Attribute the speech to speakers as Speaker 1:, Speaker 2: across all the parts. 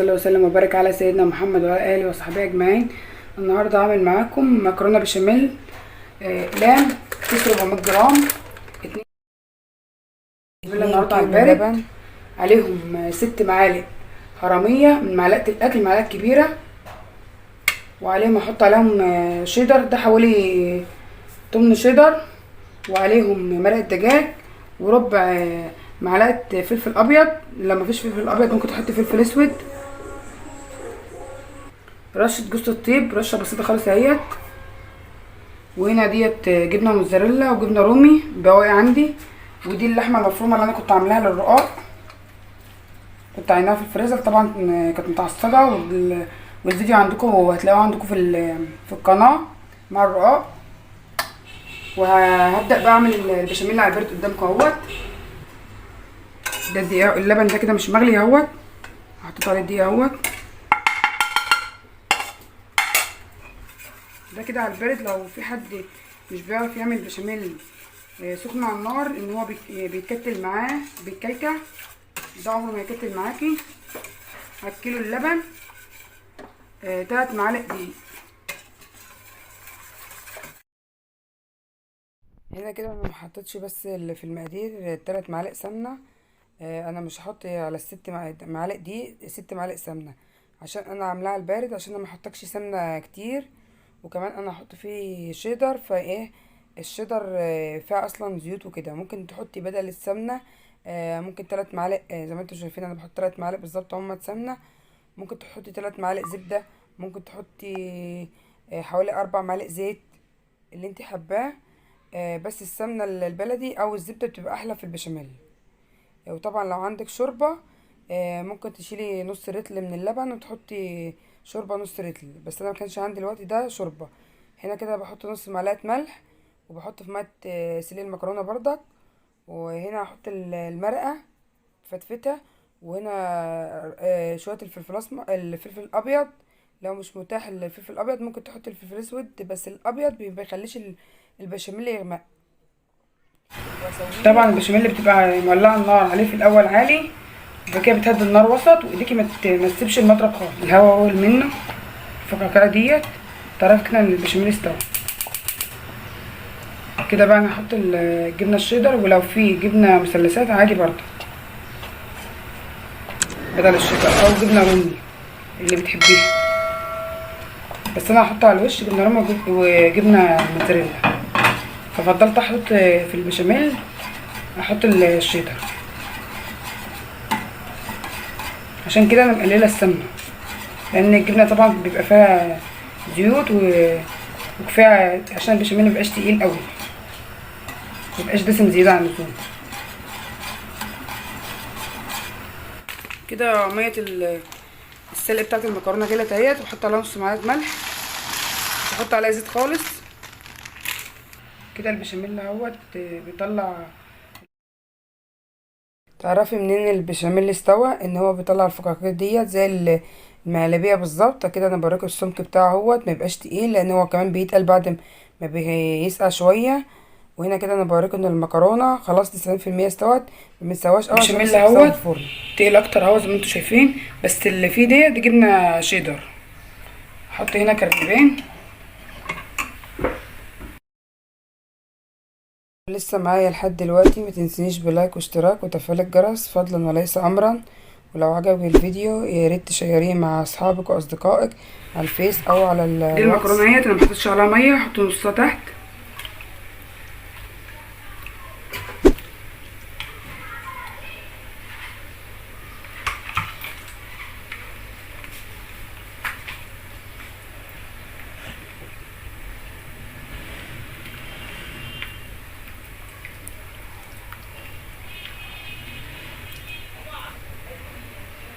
Speaker 1: صل وسلم وبارك على سيدنا محمد وعلى اله وصحبه اجمعين. النهارده هعمل معاكم مكرونه بشاميل اقلام كيس 400 جرام. 2 النهارده على البارد لبن، عليهم 6 معالق حراميه من معلقه الاكل، معلقه كبيره، وعليهم احط عليهم شيدر، ده حوالي 8 شيدر، وعليهم مرقه دجاج، وربع معلقه فلفل ابيض. لو مفيش فلفل ابيض ممكن تحط فلفل اسود، رشه جوز الطيب، رشه بسيطه خالص اهيت. وهنا ديت جبنه موتزاريلا وجبنه رومي بواقي عندي، ودي اللحمه المفرومه اللي انا كنت عاملاها للرقاق، كنت عيناها في الفريزر طبعا، كانت متعصجه، والفيديو عندكم هتلاقوه عندكم في القناه مع الرقاق. وهبدا بقى اعمل البشاميل على البرد قدامكم اهوت. ده الدقيق، اللبن ده كده مش مغلي اهوت، حطيت عليه الدقيق اهوت. ده كده على البارد. لو في حد مش بيعرف يعمل بشاميل سخن على النار، ان هو بيتكتل معاه، بيتكلكع، ده عمره ما يكتل معاكي. هكيله اللبن 3 معالق دقيق. هنا كده انا محطتش بس اللي في المقادير 3 معالق سمنه. انا مش هحط على الست معالق دي 6 معالق سمنه، عشان انا عاملاها البارد، عشان انا ما احطكش سمنه كتير. وكمان انا هحط فيه شيدر، فايه الشيدر فيها اصلا زيوت وكده. ممكن تحطي بدل السمنه ممكن 3 معالق، زي ما انتم شايفين انا بحط 3 معالق بالظبط هم سمنه. ممكن تحطي 3 معالق زبده، ممكن تحطي حوالي 4 معالق زيت، اللي انت حباه. بس السمنه البلدي او الزبده بتبقى احلى في البشاميل. وطبعا لو عندك شوربه ممكن تشيلي نص رتل من اللبن وتحطي شوربه نص رتل، بس انا ما كانش عندي الوقت ده شوربه. هنا كده بحط نص معلقه ملح، وبحط في ميه سلق المكرونه بردك. وهنا هحط المرقه فتفتة. وهنا شويه الفلفل اسمر، الفلفل الابيض. لو مش متاح الفلفل الابيض ممكن تحط الفلفل الاسود، بس الابيض بيخليش البشاميل يغمق. طبعا البشاميل اللي بتبقى مولعه النار عليه في الاول عالي، بعد كده بتهدي النار وسط، وايديكي ما تسيبش المضرب خالص، الهواء هو اللي منه. الفكاكه ديت تعرف كده ان البشاميل استوى. كده بقى انا هحط الجبنه الشيدر، ولو في جبنه مثلثات عادي برضه بدل الشيدر، او جبنه رومي اللي بتحبيها. بس انا هحط على الوش جبنه رومي وجبنه موتزاريلا، ففضلت احط في البشاميل احط الشيدر، عشان كده انا مقلله السمنه، لان الجبنه طبعا بيبقى فيها زيوت وكفايه عشان البشاميل ميبقاش تقيل قوي، ميبقاش دسم زياده عن اللزوم. كده ميه السلق بتاعت المكرونه غلت اهيت، وحط عليها نص معلقه ملح، واحط عليها زيت خالص. كده البشاميل اهوت بيطلع. تعرفي منين البشاميل استوى؟ ان هو بيطلع الفقاقيع ديت زي المهلبيه بالظبط كده. انا بوريكم السمك بتاعه اهوت، ما يبقاش تقيل، لان هو كمان بيتقل بعد ما بيسقع شويه. وهنا كده انا بوريكم ان المكرونه خلاص 90% استوت، ما بتسواش قوي عشان لسه في الفرن. تقيل اكتر اهو زي ما انتم شايفين، بس اللي فيه دي جبنه شيدر. احط هنا كركبين. لسه معايا لحد دلوقتي، ما تنسينيش بلايك واشتراك وتفعيل الجرس فضلا وليس امرا. ولو عجبك الفيديو يا ريت تشيريه مع اصحابك واصدقائك على الفيس او على الواتس. دي المكرونه اهيت، انا ما حطيتش عليها ميه، هحط نصها تحت.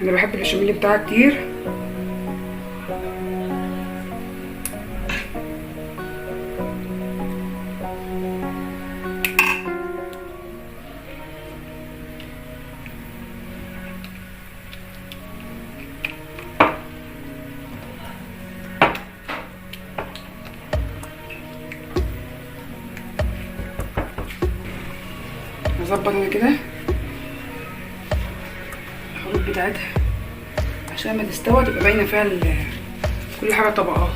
Speaker 1: انا بحب البشاميل بتاعها كتير. اظبط انا كده الخليط بتاعتها عشان لما تستوى تبقى باينه فيها كل حاجه طبقات.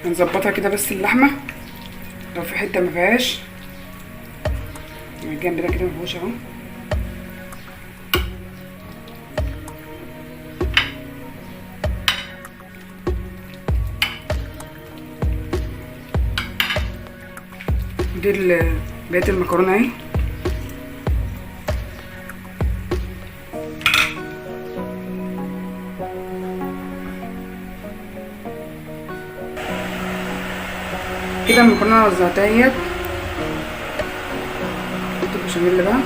Speaker 1: هنظبطها كده بس اللحمه لو في حته ما فيهاش، من الجنب ده كده ما فيهوش اهو. دي بقيه المكرونه اهي. كده المكرونه وزعتها اهيت. نحط البشاميل بقى.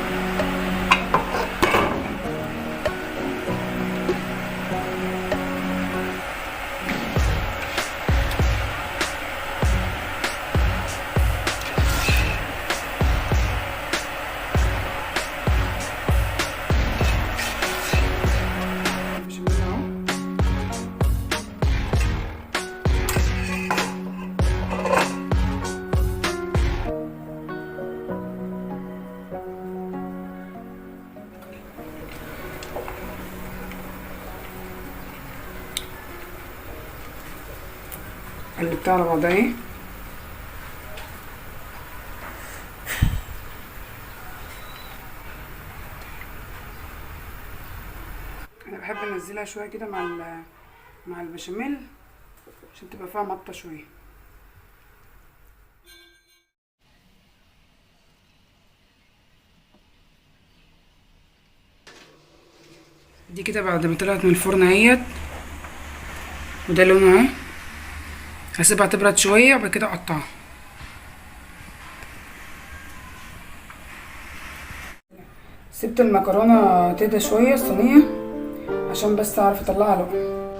Speaker 1: قلبتها على بعضها اهي. انا بحب انزلها شويه كده مع البشاميل عشان تبقى فيها مطه شويه. دي كده بعد ما طلعت من الفرن اهيت، وده لونها اهي. هسيبها تبرد شويه وبعد كده اقطعها. سبت المكرونه تهدى شويه الصينيه عشان بس اعرف اطلعها لقمه.